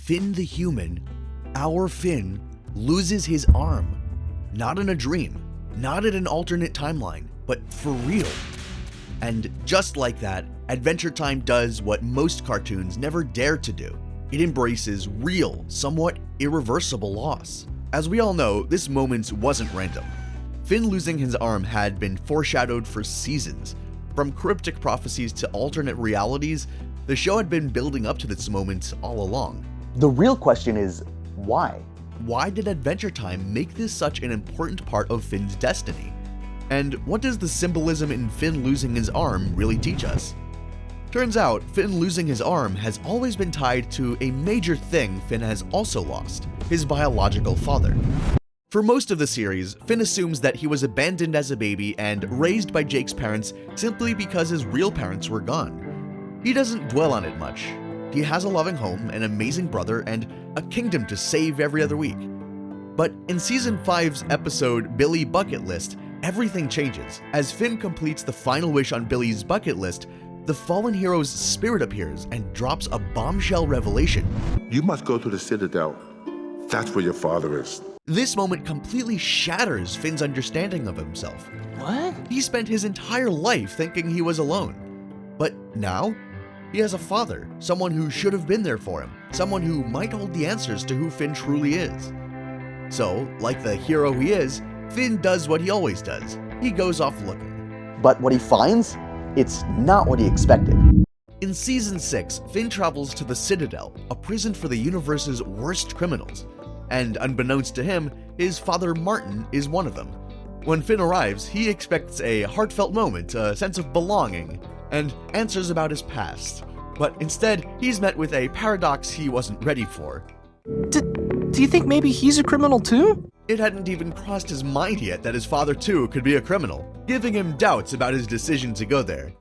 Finn the human, our Finn, loses his arm. Not in a dream, not in an alternate timeline, but for real. And just like that, Adventure Time does what most cartoons never dare to do. It embraces real, somewhat irreversible loss. As we all know, this moment wasn't random. Finn losing his arm had been foreshadowed for seasons. From cryptic prophecies to alternate realities, the show had been building up to this moment all along. The real question is, why? Why did Adventure Time make this such an important part of Finn's destiny? And what does the symbolism in Finn losing his arm really teach us? Turns out, Finn losing his arm has always been tied to a major thing Finn has also lost: his biological father. For most of the series, Finn assumes that he was abandoned as a baby and raised by Jake's parents simply because his real parents were gone. He doesn't dwell on it much. He has a loving home, an amazing brother, and a kingdom to save every other week. But in Season 5's episode Billy Bucket List, everything changes. As Finn completes the final wish on Billy's bucket list, the fallen hero's spirit appears and drops a bombshell revelation. You must go to the Citadel. That's where your father is. This moment completely shatters Finn's understanding of himself. What? He spent his entire life thinking he was alone. But now, he has a father, someone who should have been there for him, someone who might hold the answers to who Finn truly is. So, like the hero he is, Finn does what he always does. He goes off looking. But what he finds? It's not what he expected. In Season 6, Finn travels to the Citadel, a prison for the universe's worst criminals. And unbeknownst to him, his father Martin is one of them. When Finn arrives, he expects a heartfelt moment, a sense of belonging, and answers about his past. But instead, he's met with a paradox he wasn't ready for. Do you think maybe he's a criminal too? It hadn't even crossed his mind yet that his father too could be a criminal, giving him doubts about his decision to go there.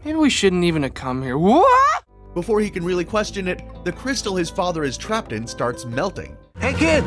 Maybe we shouldn't even have come here. What? Before he can really question it, the crystal his father is trapped in starts melting. Hey, kid!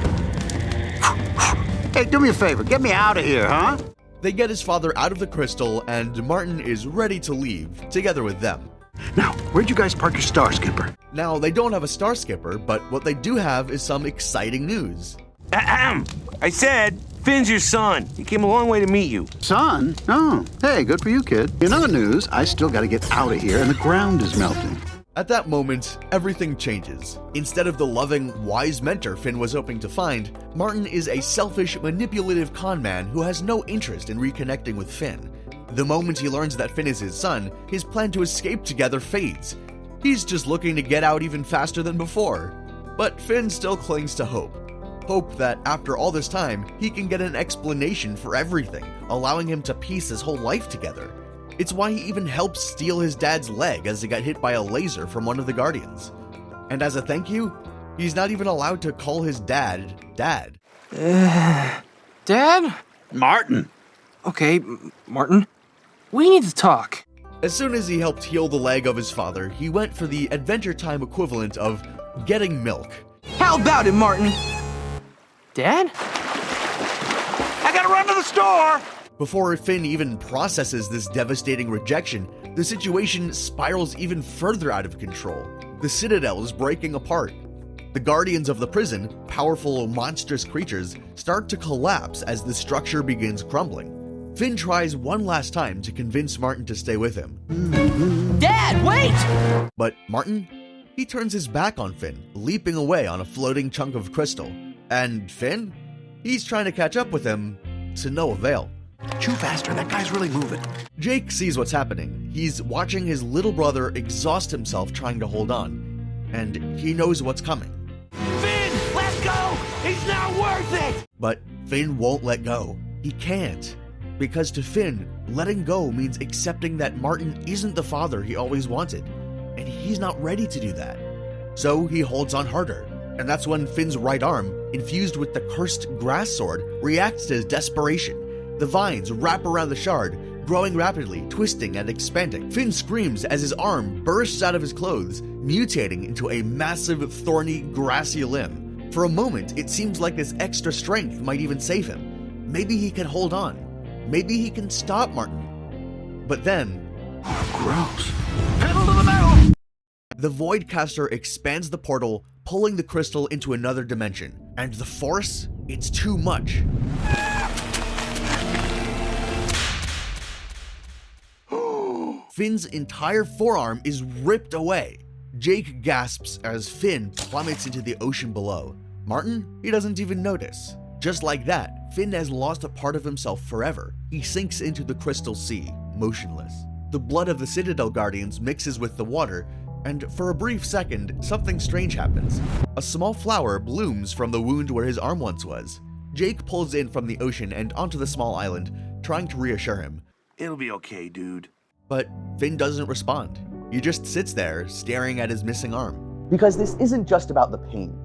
Hey, do me a favor, get me out of here, huh? They get his father out of the crystal, and Martin is ready to leave, together with them. Now, where'd you guys park your star skipper? Now, they don't have a star skipper, but what they do have is some exciting news. Ahem. I said, Finn's your son. He came a long way to meet you. Son? Oh, hey, good for you, kid. In other news, I still gotta get out of here and the ground is melting. At that moment, everything changes. Instead of the loving, wise mentor Finn was hoping to find, Martin is a selfish, manipulative con man who has no interest in reconnecting with Finn. The moment he learns that Finn is his son, his plan to escape together fades. He's just looking to get out even faster than before. But Finn still clings to hope. Hope that after all this time, he can get an explanation for everything, allowing him to piece his whole life together. It's why he even helped steal his dad's leg as he got hit by a laser from one of the Guardians. And as a thank you, he's not even allowed to call his dad, Dad. Dad? Martin! Okay, Martin. We need to talk. As soon as he helped heal the leg of his father, he went for the Adventure Time equivalent of getting milk. How about it, Martin? Dad? I gotta run to the store! Before Finn even processes this devastating rejection, the situation spirals even further out of control. The Citadel is breaking apart. The guardians of the prison, powerful, monstrous creatures, start to collapse as the structure begins crumbling. Finn tries one last time to convince Martin to stay with him. Dad, wait! But Martin? He turns his back on Finn, leaping away on a floating chunk of crystal. And Finn? He's trying to catch up with him, to no avail. Chew faster, that guy's really moving. Jake sees what's happening. He's watching his little brother exhaust himself trying to hold on. And he knows what's coming. Finn, let's go! He's not worth it! But Finn won't let go. He can't. Because to Finn, letting go means accepting that Martin isn't the father he always wanted. And he's not ready to do that. So he holds on harder. And that's when Finn's right arm, infused with the cursed grass sword, reacts to his desperation. The vines wrap around the shard, growing rapidly, twisting and expanding. Finn screams as his arm bursts out of his clothes, mutating into a massive, thorny, grassy limb. For a moment, it seems like this extra strength might even save him. Maybe he can hold on. Maybe he can stop Martin. But then... Gross. Pedal to the metal! The Voidcaster expands the portal, pulling the crystal into another dimension, and the force, it's too much. Finn's entire forearm is ripped away. Jake gasps as Finn plummets into the ocean below. Martin, he doesn't even notice. Just like that, Finn has lost a part of himself forever. He sinks into the crystal sea, motionless. The blood of the Citadel Guardians mixes with the water, and for a brief second, something strange happens. A small flower blooms from the wound where his arm once was. Jake pulls in from the ocean and onto the small island, trying to reassure him. It'll be okay, dude. But Finn doesn't respond. He just sits there, staring at his missing arm. Because this isn't just about the pain.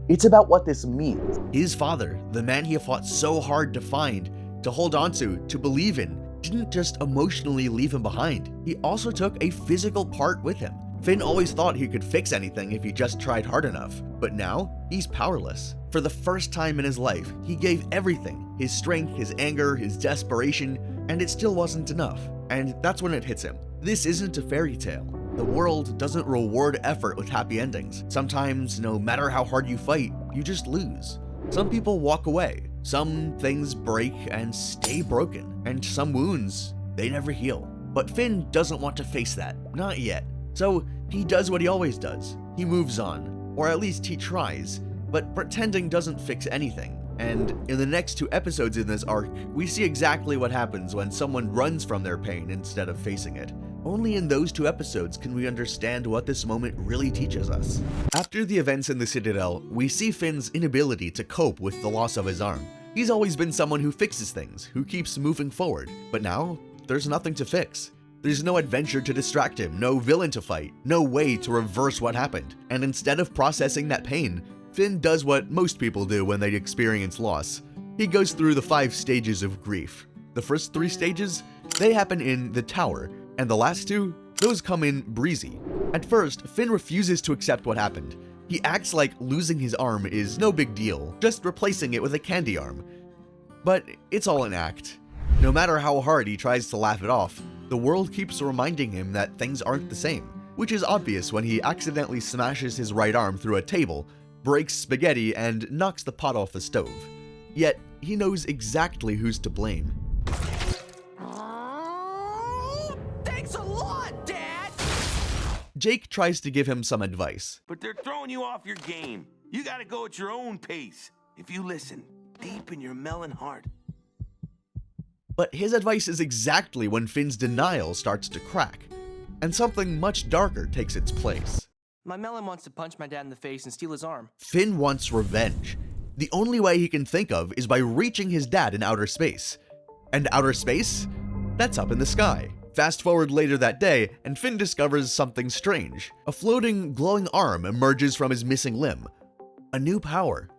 It's about what this means. His father, the man he fought so hard to find, to hold on to believe in, didn't just emotionally leave him behind. He also took a physical part with him. Finn always thought he could fix anything if he just tried hard enough, but now he's powerless. For the first time in his life, he gave everything, his strength, his anger, his desperation, and it still wasn't enough. And that's when it hits him. This isn't a fairy tale. The world doesn't reward effort with happy endings. Sometimes, no matter how hard you fight, you just lose. Some people walk away. Some things break and stay broken. And some wounds, they never heal. But Finn doesn't want to face that, not yet. So he does what he always does. He moves on, or at least he tries, but pretending doesn't fix anything. And in the next 2 episodes in this arc, we see exactly what happens when someone runs from their pain instead of facing it. Only in those 2 episodes can we understand what this moment really teaches us. After the events in the Citadel, we see Finn's inability to cope with the loss of his arm. He's always been someone who fixes things, who keeps moving forward, but now there's nothing to fix. There's no adventure to distract him, no villain to fight, no way to reverse what happened. And instead of processing that pain, Finn does what most people do when they experience loss. He goes through the 5 stages of grief. The first 3 stages, they happen in the tower, and the last 2, those come in breezy. At first, Finn refuses to accept what happened. He acts like losing his arm is no big deal, just replacing it with a candy arm. But it's all an act. No matter how hard he tries to laugh it off, the world keeps reminding him that things aren't the same, which is obvious when he accidentally smashes his right arm through a table, breaks spaghetti, and knocks the pot off the stove. Yet, he knows exactly who's to blame. Thanks a lot, Dad! Jake tries to give him some advice. But they're throwing you off your game. You gotta go at your own pace. If you listen deep in your melon heart. But his advice is exactly when Finn's denial starts to crack, and something much darker takes its place. My melon wants to punch my dad in the face and steal his arm. Finn wants revenge. The only way he can think of is by reaching his dad in outer space. And outer space? That's up in the sky. Fast forward later that day, and Finn discovers something strange. A floating, glowing arm emerges from his missing limb. A new power.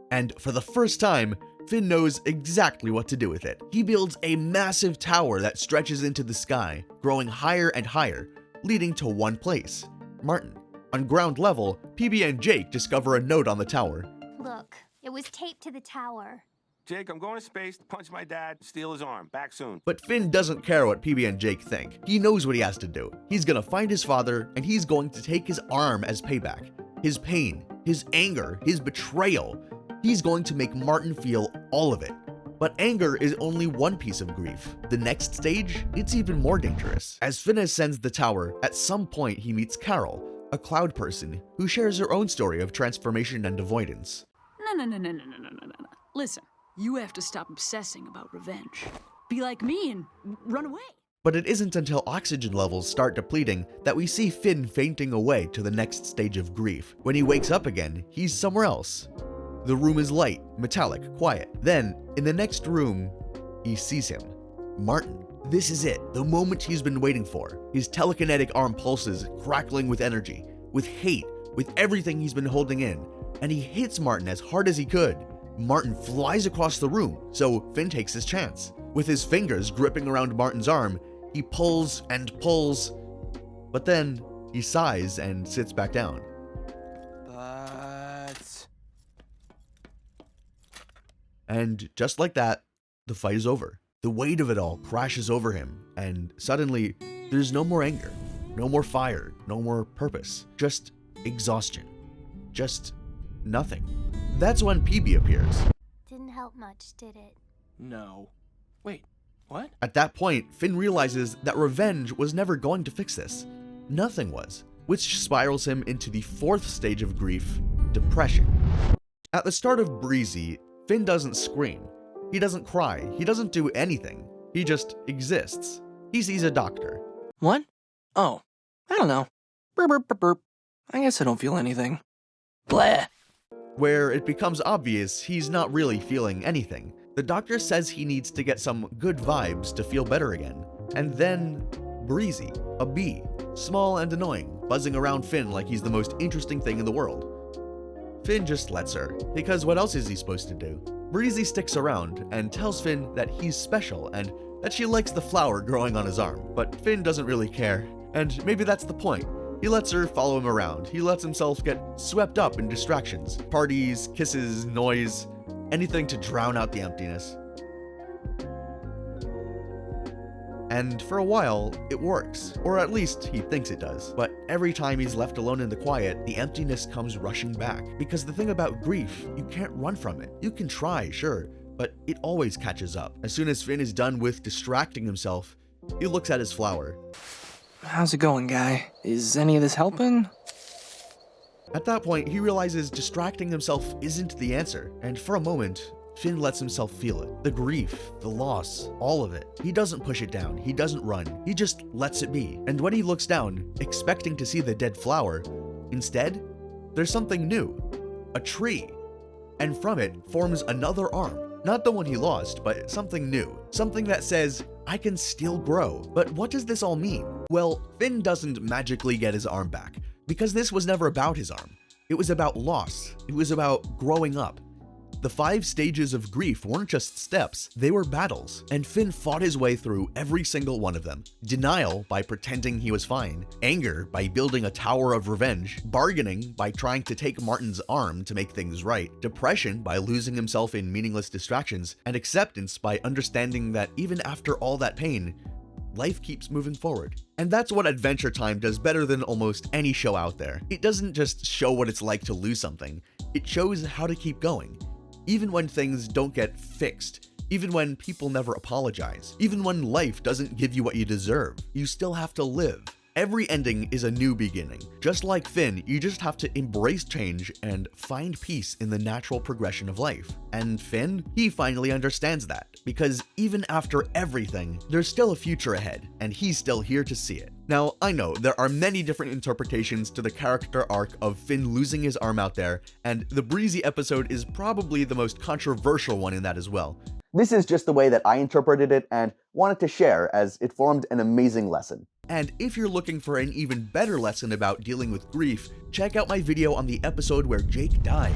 And for the first time, Finn knows exactly what to do with it. He builds a massive tower that stretches into the sky, growing higher and higher, leading to one place, Martin. On ground level, PB and Jake discover a note on the tower. Look, it was taped to the tower. Jake, I'm going to space to punch my dad, steal his arm. Back soon. But Finn doesn't care what PB and Jake think. He knows what he has to do. He's gonna find his father, and he's going to take his arm as payback. His pain, his anger, his betrayal. He's going to make Martin feel all of it. But anger is only one piece of grief. The next stage, it's even more dangerous. As Finn ascends the tower, at some point he meets Carol, a cloud person who shares her own story of transformation and avoidance. No. Listen, you have to stop obsessing about revenge. Be like me and run away. But it isn't until oxygen levels start depleting that we see Finn fainting away to the next stage of grief. When he wakes up again, he's somewhere else. The room is light, metallic, quiet. Then, in the next room, he sees him. Martin. This is it, the moment he's been waiting for. His telekinetic arm pulses, crackling with energy, with hate, with everything he's been holding in. And he hits Martin as hard as he could. Martin flies across the room, so Finn takes his chance. With his fingers gripping around Martin's arm, he pulls and pulls, but then he sighs and sits back down. And just like that, the fight is over. The weight of it all crashes over him, and suddenly, there's no more anger, no more fire, no more purpose, just exhaustion, just nothing. That's when PB appears. Didn't help much, did it? No. Wait, what? At that point, Finn realizes that revenge was never going to fix this. Nothing was, which spirals him into the fourth stage of grief, depression. At the start of Breezy, Finn doesn't scream. He doesn't cry. He doesn't do anything. He just exists. He sees a doctor. What? Oh, I don't know. Burp, burp, burp, burp. I guess I don't feel anything. Blah. Where it becomes obvious he's not really feeling anything. The doctor says he needs to get some good vibes to feel better again. And then, Breezy, a bee, small and annoying, buzzing around Finn like he's the most interesting thing in the world. Finn just lets her, because what else is he supposed to do? Breezy sticks around and tells Finn that he's special and that she likes the flower growing on his arm, but Finn doesn't really care, and maybe that's the point. He lets her follow him around. He lets himself get swept up in distractions, parties, kisses, noise, anything to drown out the emptiness. And for a while, it works, or at least he thinks it does. But every time he's left alone in the quiet, the emptiness comes rushing back. Because the thing about grief, you can't run from it. You can try, sure, but it always catches up. As soon as Finn is done with distracting himself, he looks at his flower. How's it going, guy? Is any of this helping? At that point, he realizes distracting himself isn't the answer, and for a moment, Finn lets himself feel it. The grief, the loss, all of it. He doesn't push it down, he doesn't run, he just lets it be. And when he looks down, expecting to see the dead flower, instead, there's something new. A tree. And from it forms another arm. Not the one he lost, but something new. Something that says, I can still grow. But what does this all mean? Well, Finn doesn't magically get his arm back, because this was never about his arm. It was about loss. It was about growing up. The 5 stages of grief weren't just steps, they were battles, and Finn fought his way through every single one of them. Denial by pretending he was fine, anger by building a tower of revenge, bargaining by trying to take Martin's arm to make things right, depression by losing himself in meaningless distractions, and acceptance by understanding that even after all that pain, life keeps moving forward. And that's what Adventure Time does better than almost any show out there. It doesn't just show what it's like to lose something, it shows how to keep going. Even when things don't get fixed, even when people never apologize, even when life doesn't give you what you deserve, you still have to live. Every ending is a new beginning. Just like Finn, you just have to embrace change and find peace in the natural progression of life. And Finn, he finally understands that, because even after everything, there's still a future ahead, and he's still here to see it. Now, I know there are many different interpretations to the character arc of Finn losing his arm out there, and the Breezy episode is probably the most controversial one in that as well. This is just the way that I interpreted it and wanted to share, as it formed an amazing lesson. And if you're looking for an even better lesson about dealing with grief, check out my video on the episode where Jake died.